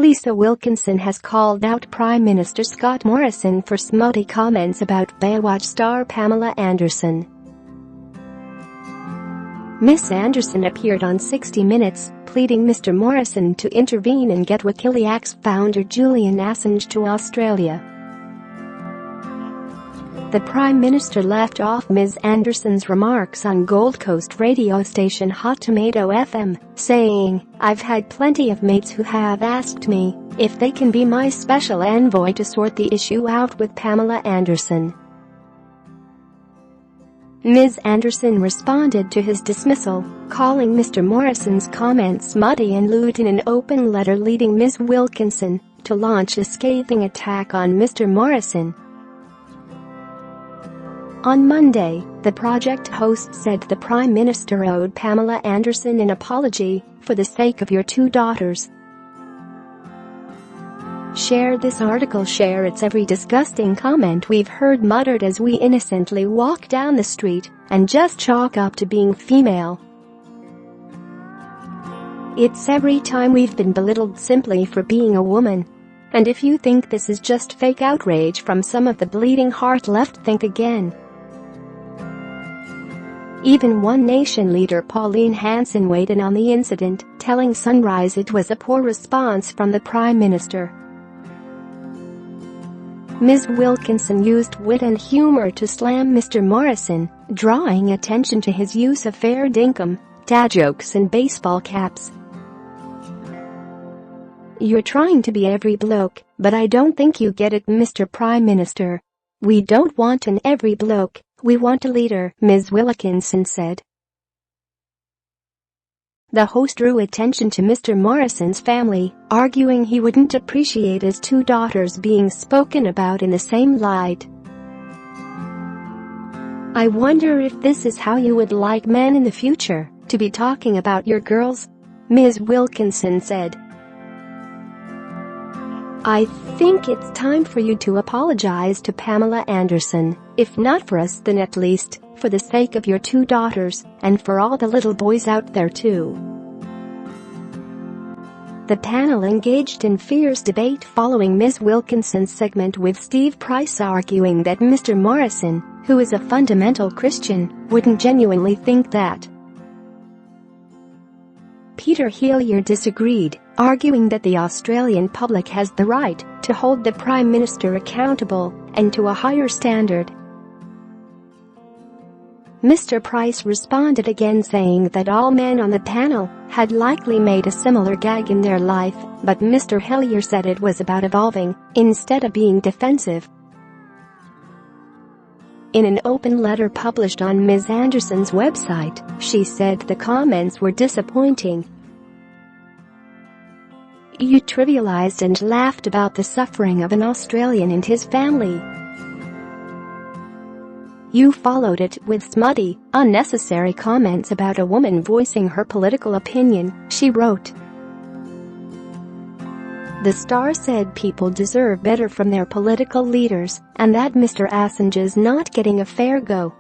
Lisa Wilkinson has called out Prime Minister Scott Morrison for smutty comments about Baywatch star Pamela Anderson. Miss Anderson appeared on 60 Minutes, pleading Mr. Morrison to intervene and get Wikileaks founder Julian Assange to Australia. The Prime Minister left off Ms. Anderson's remarks on Gold Coast radio station Hot Tomato FM, saying, "I've had plenty of mates who have asked me if they can be my special envoy to sort the issue out with Pamela Anderson." Ms. Anderson responded to his dismissal, calling Mr. Morrison's comments smutty and lewd in an open letter, leading Ms. Wilkinson to launch a scathing attack on Mr. Morrison. On Monday, the project host said the Prime Minister owed Pamela Anderson an apology for the sake of your two daughters. Share this article. Share it's every disgusting comment we've heard muttered as we innocently walk down the street and just chalk up to being female. It's every time we've been belittled simply for being a woman. And if you think this is just fake outrage from some of the bleeding heart left, think again. Even One Nation leader Pauline Hanson weighed in on the incident, telling Sunrise it was a poor response from the Prime Minister. Ms. Wilkinson used wit and humor to slam Mr. Morrison, drawing attention to his use of fair dinkum, dad jokes and baseball caps. "You're trying to be every bloke, but I don't think you get it, Mr. Prime Minister. We don't want an every bloke, we want a leader," Ms. Wilkinson said. The host drew attention to Mr. Morrison's family, arguing he wouldn't appreciate his two daughters being spoken about in the same light. "I wonder if this is how you would like men in the future to be talking about your girls," Ms. Wilkinson said. "I think it's time for you to apologize to Pamela Anderson, if not for us then at least for the sake of your two daughters and for all the little boys out there too." The panel engaged in fierce debate following Ms. Wilkinson's segment, with Steve Price arguing that Mr. Morrison, who is a fundamental Christian, wouldn't genuinely think that. Peter Hillier disagreed, arguing that the Australian public has the right to hold the Prime Minister accountable and to a higher standard. Mr. Price responded again, saying that all men on the panel had likely made a similar gag in their life, but Mr. Hillier said it was about evolving instead of being defensive. In an open letter published on Ms. Anderson's website, she said the comments were disappointing. "You trivialized and laughed about the suffering of an Australian and his family. You followed it with smutty, unnecessary comments about a woman voicing her political opinion," she wrote. The star said people deserve better from their political leaders and that Mr. Assange is not getting a fair go.